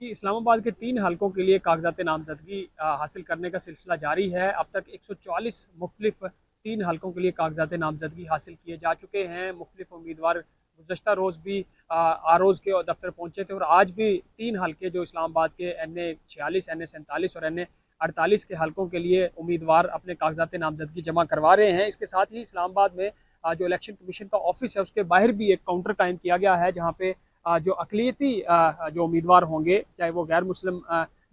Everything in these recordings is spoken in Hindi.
कि इस्लामाबाद के 3 हलकों के लिए कागजात नामजदगी हासिल करने का सिलसिला जारी है। अब तक 140 मुख्तलिफ 3 हलकों के लिए कागजात नामजदगी हासिल किए जा चुके हैं। मुख्तलिफ उम्मीदवार गुज़श्ता रोज़ भी आरोज़ के दफ्तर पहुँचे थे और आज भी 3 हलके जो इस्लामाबाद के NA 46, NA 47 और NA 48 के हलकों के लिए उम्मीदवार अपने कागजात नामजदगी जमा करवा रहे हैं। इसके साथ ही इस्लामाबाद में जो इलेक्शन कमीशन का ऑफिस है उसके बाहर भी एक काउंटर कायम किया गया है, जहाँ पे जो अकलियती जो उम्मीदवार होंगे, चाहे वो गैर मुस्लिम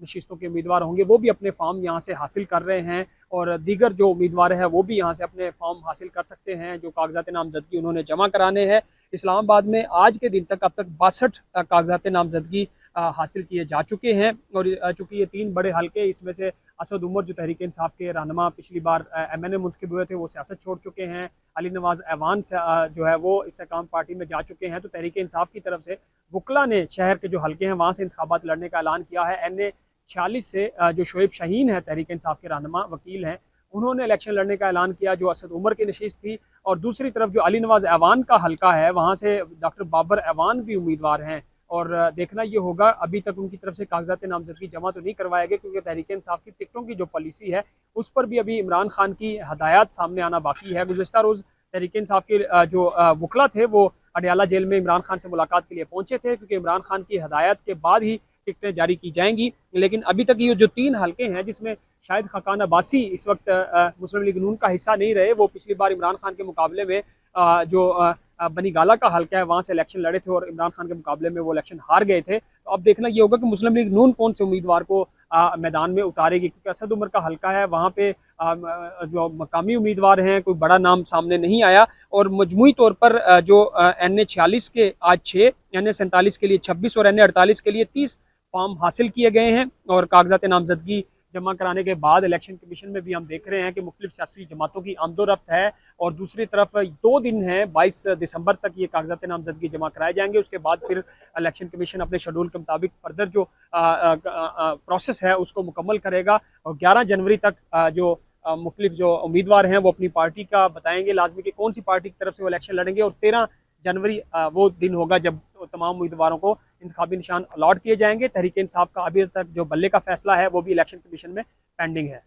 नशिस्तों के उम्मीदवार होंगे, वो भी अपने फॉर्म यहाँ से हासिल कर रहे हैं और दीगर जो उम्मीदवार हैं वो भी यहाँ से अपने फॉर्म हासिल कर सकते हैं जो कागजात नामजदगी उन्होंने जमा कराने हैं। इस्लामाबाद में आज के दिन तक अब तक 62 कागजात नामजदगी हासिल किए जा चुके हैं और चूँकि ये 3 बड़े हलके, इसमें से असद उमर जो तहरीक इंसाफ के रहनुमा पिछली बार MNA मुंतखब हुए थे, वो सियासत छोड़ चुके हैं। अली नवाज ऐवान जो है वो इस्तेकाम पार्टी में जा चुके हैं। तो तहरीक इंसाफ की तरफ से वकला ने शहर के जो हलके हैं वहाँ से इंतखाबात लड़ने का ऐलान किया है। NA 46 से जो शोएब शाहीन है, तहरीक इंसाफ के रहनुमा वकील हैं, उन्होंने इलेक्शन लड़ने का ऐलान किया जो असद उमर की नशिस्त थी। और दूसरी तरफ जो अली नवाज ऐवान का हलका है, वहाँ से डॉक्टर बाबर ऐवान भी उम्मीदवार हैं और देखना ये होगा, अभी तक उनकी तरफ से कागजात नामजदगी जमा तो नहीं करवाए गए क्योंकि तहरीक इंसाफ की टिकटों की जो पॉलिसी है उस पर भी अभी इमरान खान की हदायत सामने आना बाकी है। गुज़श्ता रोज़ तहरीक इंसाफ के जो वकला थे वो अडयाला जेल में इमरान खान से मुलाकात के लिए पहुंचे थे क्योंकि इमरान खान की हदायत के बाद ही टिकटें जारी की जाएंगी। लेकिन अभी तक ये जो 3 हलके हैं जिसमें शायद खकान अब्बासी इस वक्त मुस्लिम लीग नून का हिस्सा नहीं रहे, वो पिछली बार इमरान खान के मुकाबले में जो बनी गाला का हलका है वहाँ से इलेक्शन लड़े थे और इमरान खान के मुकाबले में वो इलेक्शन हार गए थे। तो अब देखना ये होगा कि मुस्लिम लीग नून कौन से उम्मीदवार को मैदान में उतारेगी, क्योंकि असद उमर का हलका है, वहाँ पे जो मकामी उम्मीदवार हैं कोई बड़ा नाम सामने नहीं आया और मजमूई तौर पर जो NA 46 के आज 6, NA 47 के लिए 26 और NA 48 के लिए 30 फॉर्म हासिल किए गए हैं। और कागजात नामजदगी जमा कराने के बाद इलेक्शन कमीशन में भी हम देख रहे हैं कि मुख्तलिफ सियासी जमातों की आमदोरफ्त है और दूसरी तरफ 2 दिन है, 22 दिसंबर तक ये कागजात नामजदगी जमा कराए जाएंगे। उसके बाद फिर इलेक्शन कमीशन अपने शेड्यूल के मुताबिक फर्दर जो प्रोसेस है उसको मुकम्मल करेगा और 11 जनवरी तक जो मुख्तलिफ जो उम्मीदवार हैं वो अपनी पार्टी का बताएंगे लाजमी कि कौन सी पार्टी की तरफ से वो इलेक्शन लड़ेंगे और 13 जनवरी वो दिन होगा जब तमाम उम्मीदवारों को इंतखाबी निशान अलॉट किए जाएंगे। तहरीक इंसाफ का अभी तक जो बल्ले का फैसला है वो भी इलेक्शन कमीशन में पेंडिंग है।